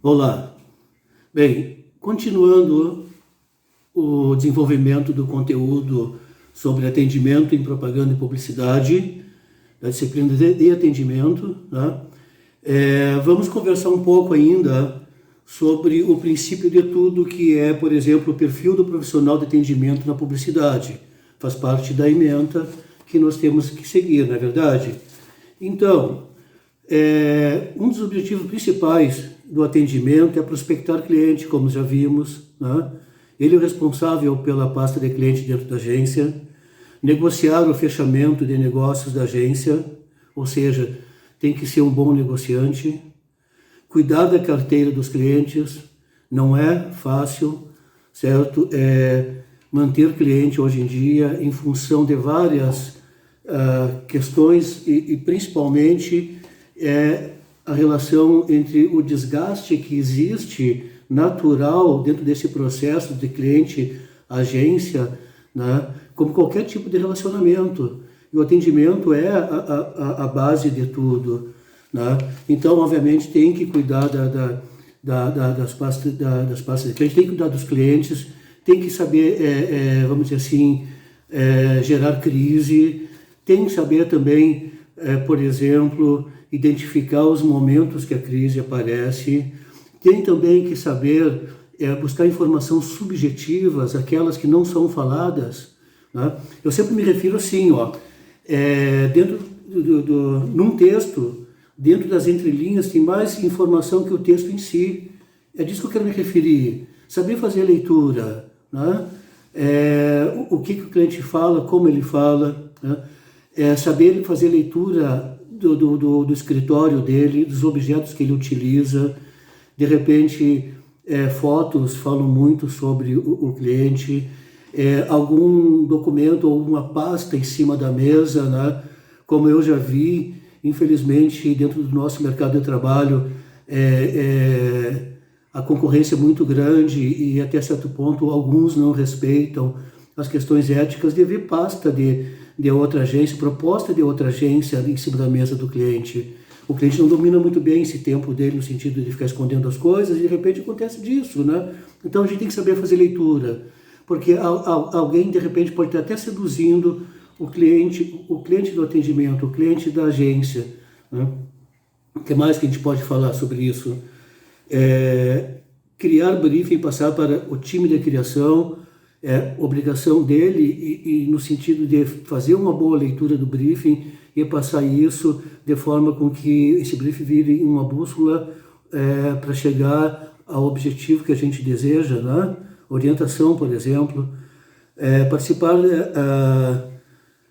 Olá. Bem, continuando o desenvolvimento do conteúdo sobre atendimento em propaganda e publicidade, da disciplina de atendimento, né? Vamos conversar um pouco ainda sobre o princípio de tudo que é, por exemplo, o perfil do profissional de atendimento na publicidade. Faz parte da ementa que nós temos que seguir, não é verdade? Então, um dos objetivos principais do atendimento é prospectar cliente, como já vimos, né? Ele é o responsável pela pasta de cliente dentro da agência, negociar o fechamento de negócios da agência, ou seja, tem que ser um bom negociante, cuidar da carteira dos clientes, não é fácil, certo? Manter cliente hoje em dia em função de várias questões e principalmente a relação entre o desgaste que existe natural dentro desse processo de cliente-agência, né, como qualquer tipo de relacionamento. E o atendimento é a base de tudo, né? Então, obviamente, tem que cuidar das pastas de cliente, tem que cuidar dos clientes, tem que saber, vamos dizer assim, gerar crise, tem que saber também, por exemplo, identificar os momentos que a crise aparece, tem também que saber buscar informações subjetivas, aquelas que não são faladas, né? Eu sempre me refiro assim, dentro num texto, dentro das entrelinhas, tem mais informação que o texto em si. É disso que eu quero me referir. Saber fazer a leitura, né? O que o cliente fala, como ele fala, né? Saber fazer a leitura do escritório dele, dos objetos que ele utiliza. De repente, fotos falam muito sobre o cliente, algum documento ou uma pasta em cima da mesa, né? Como eu já vi, infelizmente, dentro do nosso mercado de trabalho, a concorrência é muito grande e até certo ponto alguns não respeitam as questões éticas de ver pasta de outra agência, proposta de outra agência em cima da mesa do cliente. O cliente não domina muito bem esse tempo dele no sentido de ficar escondendo as coisas e de repente acontece disso, né? Então a gente tem que saber fazer leitura, porque alguém de repente pode estar até seduzindo o cliente do atendimento, o cliente da agência, né? O que mais que a gente pode falar sobre isso? Criar briefing e passar para o time de criação, obrigação dele e no sentido de fazer uma boa leitura do briefing e passar isso de forma com que esse briefing vire uma bússola para chegar ao objetivo que a gente deseja, né? Orientação, por exemplo, participar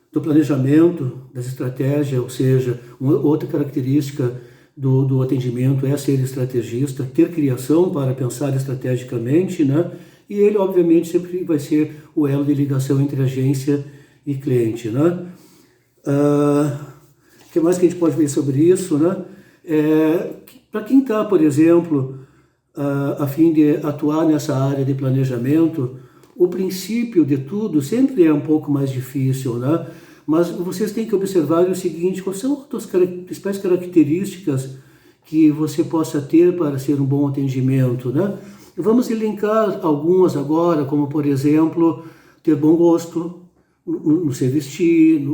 do planejamento, das estratégias, ou seja, outra característica do atendimento é ser estrategista, ter criação para pensar estrategicamente, né? E ele, obviamente, sempre vai ser o elo de ligação entre agência e cliente, né? O que mais que a gente pode ver sobre isso, né? Para quem está, por exemplo, a fim de atuar nessa área de planejamento, o princípio de tudo sempre é um pouco mais difícil, né? Mas vocês têm que observar o seguinte: quais são as principais características que você possa ter para ser um bom atendimento, né? Vamos elencar algumas agora, como, por exemplo, ter bom gosto no se vestir,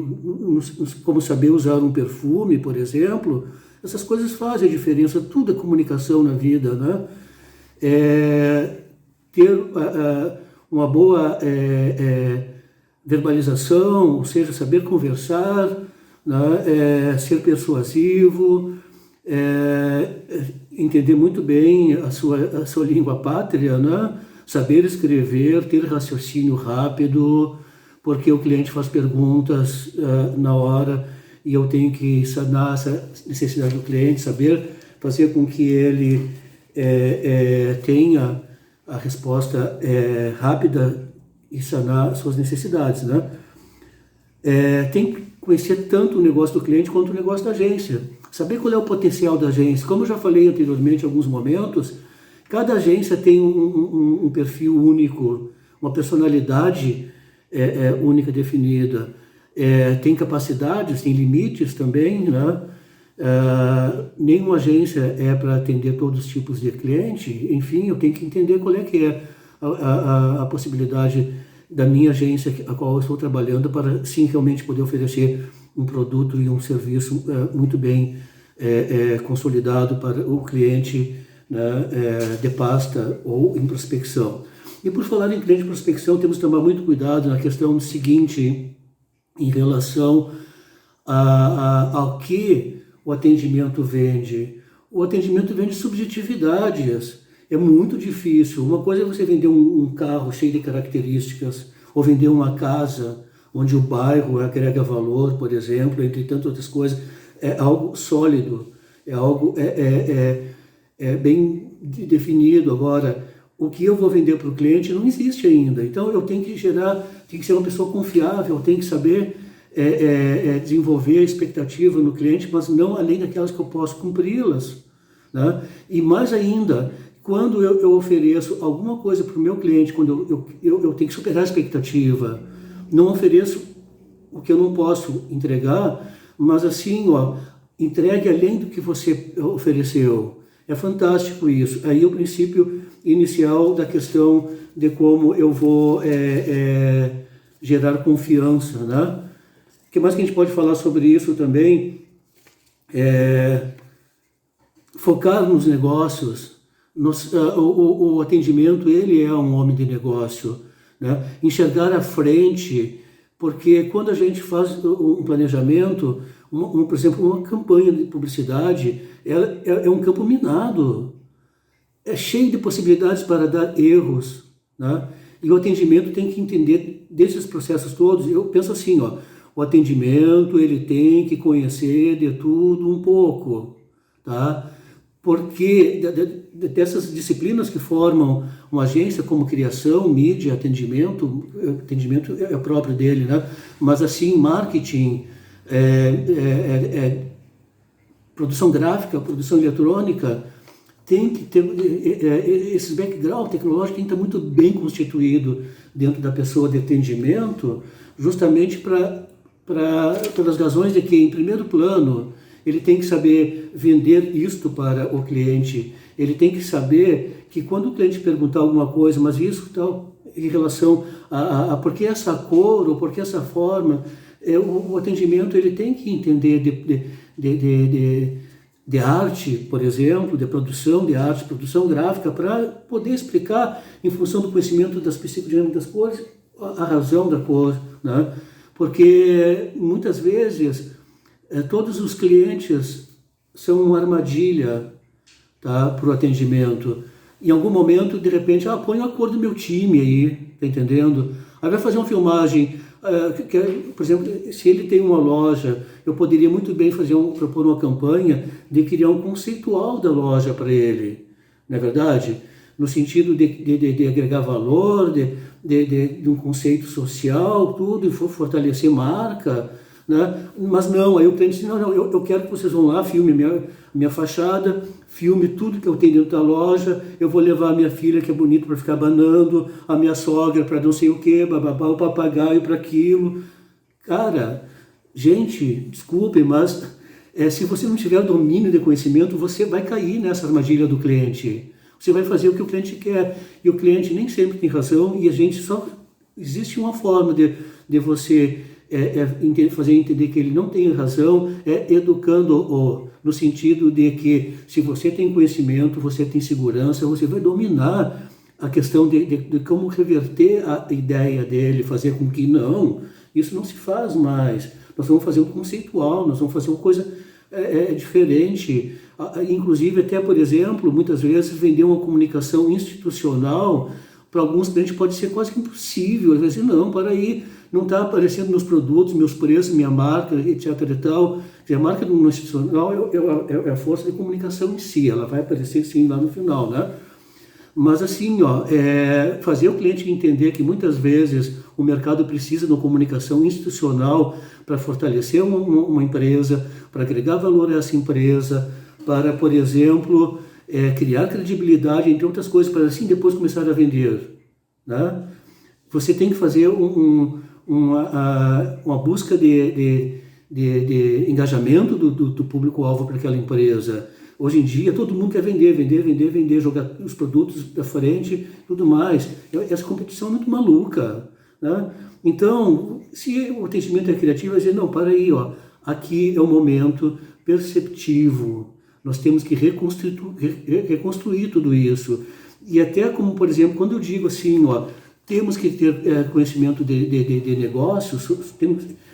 como saber usar um perfume, por exemplo. Essas coisas fazem a diferença, tudo é comunicação na vida, né? Ter uma boa verbalização, ou seja, saber conversar, né? Ser persuasivo, entender muito bem a sua língua pátria, né? Saber escrever, ter raciocínio rápido, porque o cliente faz perguntas na hora e eu tenho que sanar essa necessidade do cliente, saber fazer com que ele tenha a resposta rápida e sanar suas necessidades, né? Tem que conhecer tanto o negócio do cliente quanto o negócio da agência. Saber qual é o potencial da agência. Como eu já falei anteriormente em alguns momentos, cada agência tem um perfil único, uma personalidade única definida. Tem capacidades, tem limites também, né? Nenhuma agência é para atender todos os tipos de cliente. Enfim, eu tenho que entender qual é que é a possibilidade da minha agência, a qual eu estou trabalhando, para sim realmente poder oferecer um produto e um serviço muito bem consolidado para o cliente, né, de pasta ou em prospecção. E por falar em cliente de prospecção, temos que tomar muito cuidado na questão seguinte, em relação ao que o atendimento vende. O atendimento vende subjetividades. É muito difícil. Uma coisa é você vender um carro cheio de características, ou vender uma casa onde o bairro agrega valor, por exemplo, entre tantas outras coisas. É algo sólido, é algo bem definido. Agora, o que eu vou vender para o cliente não existe ainda. Então, eu tenho que tem que ser uma pessoa confiável, eu tenho que saber desenvolver a expectativa no cliente, mas não além daquelas que eu posso cumpri-las, né? E mais ainda, quando eu ofereço alguma coisa para o meu cliente, quando eu tenho que superar a expectativa, não ofereço o que eu não posso entregar, mas assim, entregue além do que você ofereceu. É fantástico isso. Aí o princípio inicial da questão de como eu vou gerar confiança, né? O que mais que a gente pode falar sobre isso também? Focar nos negócios. O atendimento, ele é um homem de negócio, né? Enxergar à frente, porque quando a gente faz um planejamento, por exemplo, uma campanha de publicidade, é um campo minado, é cheio de possibilidades para dar erros, né? E o atendimento tem que entender desses processos todos. Eu penso assim, o atendimento, ele tem que conhecer de tudo um pouco, tá? Porque dessas disciplinas que formam uma agência, como criação, mídia, atendimento é próprio dele, né? Mas assim, marketing, produção gráfica, produção eletrônica, tem que ter esse background tecnológico, tem que estar muito bem constituído dentro da pessoa de atendimento, justamente pelas razões de que, em primeiro plano, ele tem que saber vender isto para o cliente. Ele tem que saber que quando o cliente perguntar alguma coisa, mas isso tal, em relação a por que essa cor ou por que essa forma, o atendimento ele tem que entender de arte, por exemplo, de produção de arte, produção gráfica, para poder explicar, em função do conhecimento das psicodinâmicas das cores, a razão da cor, né? Porque muitas vezes todos os clientes são uma armadilha, tá, para o atendimento. Em algum momento, de repente, põe a cor do meu time aí, tá entendendo? Aí vai fazer uma filmagem, por exemplo, se ele tem uma loja, eu poderia muito bem propor uma campanha de criar um conceitual da loja para ele, não é verdade? No sentido de agregar valor, de um conceito social, tudo, e fortalecer marca, né? Mas não, aí o cliente diz, não, eu quero que vocês vão lá, filme minha fachada, filme tudo que eu tenho dentro da loja, eu vou levar a minha filha que é bonita para ficar banando, a minha sogra para não sei o que, bababá, o papagaio para aquilo. Cara, gente, desculpe, mas se você não tiver domínio de conhecimento, você vai cair nessa armadilha do cliente. Você vai fazer o que o cliente quer, e o cliente nem sempre tem razão, e a gente só... Existe uma forma de você fazer entender que ele não tem razão, educando-o, no sentido de que se você tem conhecimento, você tem segurança, você vai dominar a questão de como reverter a ideia dele, fazer com que não, isso não se faz mais. Nós vamos fazer um conceitual, nós vamos fazer uma coisa diferente. Inclusive, até, por exemplo, muitas vezes vender uma comunicação institucional para alguns clientes pode ser quase que impossível. Às vezes, não, para aí, não está aparecendo meus produtos, meus preços, minha marca, etc. e tal. A marca do institucional é a força de comunicação em si, ela vai aparecer sim lá no final, né? Mas assim, fazer o cliente entender que muitas vezes o mercado precisa de uma comunicação institucional para fortalecer uma empresa, para agregar valor a essa empresa, para, por exemplo, criar credibilidade, entre outras coisas, para assim depois começar a vender, né? Você tem que fazer uma busca de de engajamento do público-alvo para aquela empresa. Hoje em dia, todo mundo quer vender, jogar os produtos para frente, tudo mais. Essa competição é muito maluca, né? Então, se o atendimento é criativo, vai dizer, não, para aí, ó, aqui é um momento perceptivo, nós temos que reconstruir tudo isso. E até como, por exemplo, quando eu digo assim, ó, temos que ter conhecimento de negócios,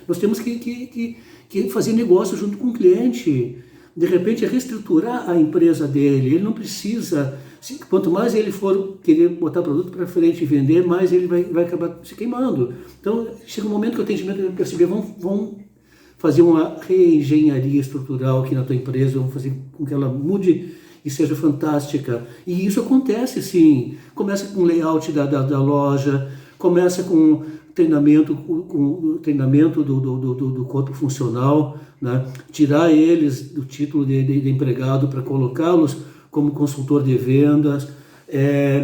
nós temos que fazer negócio junto com o cliente. De repente, reestruturar a empresa dele. Ele não precisa, quanto mais ele for querer botar produto para frente e vender, mais ele vai acabar se queimando. Então, chega um momento que o atendimento vai perceber, vão fazer uma reengenharia estrutural aqui na tua empresa, vão fazer com que ela mude e seja fantástica. E isso acontece, sim. Começa com o layout da loja, começa com treinamento do corpo funcional, né? Tirar eles do título de empregado para colocá-los como consultor de vendas,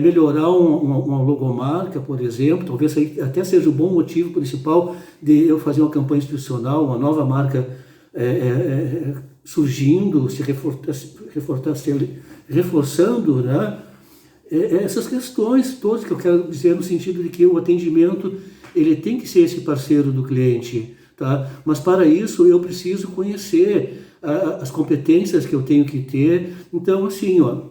melhorar uma logomarca, por exemplo. Talvez até seja o bom motivo principal de eu fazer uma campanha institucional, uma nova marca surgindo, se reforçando, né? Essas questões todas que eu quero dizer no sentido de que o atendimento ele tem que ser esse parceiro do cliente, tá? Mas para isso eu preciso conhecer as competências que eu tenho que ter. Então, assim, ó,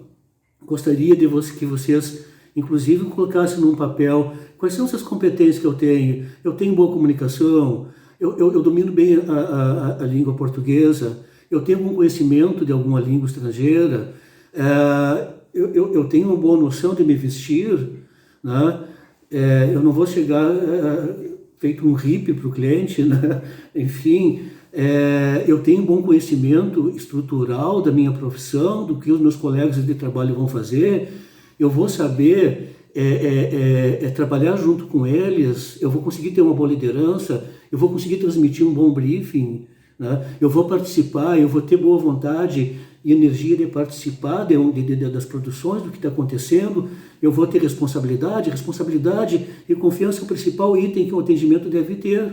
gostaria que vocês, inclusive, colocassem num papel quais são essas competências que eu tenho. Eu tenho boa comunicação, eu domino bem a língua portuguesa, eu tenho algum conhecimento de alguma língua estrangeira, eu tenho uma boa noção de me vestir, né? Eu não vou chegar feito um hippie para o cliente, né? Enfim, eu tenho um bom conhecimento estrutural da minha profissão, do que os meus colegas de trabalho vão fazer, eu vou saber trabalhar junto com eles, eu vou conseguir ter uma boa liderança, eu vou conseguir transmitir um bom briefing, né? Eu vou participar, eu vou ter boa vontade e energia de participar das produções, do que está acontecendo, eu vou ter responsabilidade e confiança é o principal item que o atendimento deve ter,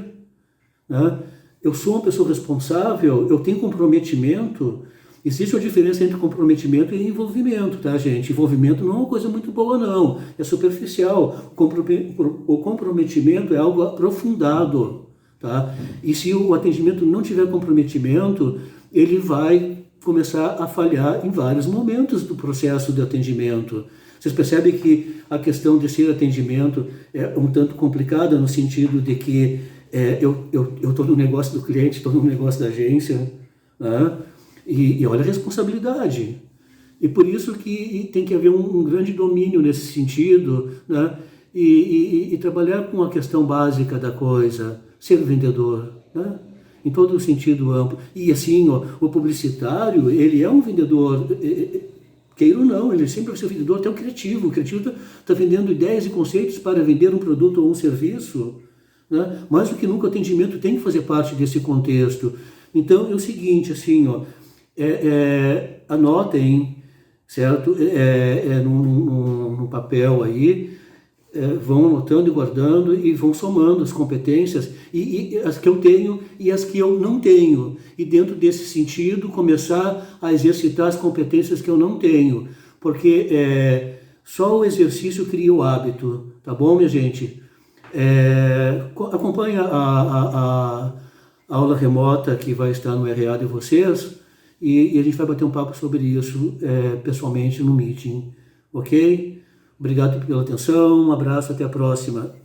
né? Eu sou uma pessoa responsável, eu tenho comprometimento. Existe uma diferença entre comprometimento e envolvimento, tá, gente? Envolvimento não é uma coisa muito boa, não. É superficial. O comprometimento é algo aprofundado, tá? E se o atendimento não tiver comprometimento, ele vai começar a falhar em vários momentos do processo de atendimento. Vocês percebem que a questão de ser atendimento é um tanto complicada no sentido de que eu estou no negócio do cliente, estou no negócio da agência, né? E olha a responsabilidade. E por isso que tem que haver um grande domínio nesse sentido, né? E trabalhar com a questão básica da coisa, ser vendedor, né? Em todo o sentido amplo. E assim, ó, o publicitário, ele é um vendedor, queira ou não, ele sempre vai ser um vendedor, até o criativo. O criativo está vendendo ideias e conceitos para vender um produto ou um serviço, né? Mais do que nunca o atendimento tem que fazer parte desse contexto. Então é o seguinte, assim, ó, anotem, certo? Num papel aí, vão anotando e guardando e vão somando as competências e as que eu tenho e as que eu não tenho. E dentro desse sentido, começar a exercitar as competências que eu não tenho. Porque só o exercício cria o hábito, tá bom, minha gente? Acompanha a aula remota que vai estar no RA de vocês e a gente vai bater um papo sobre isso pessoalmente no meeting, ok? Obrigado pela atenção, um abraço, até a próxima.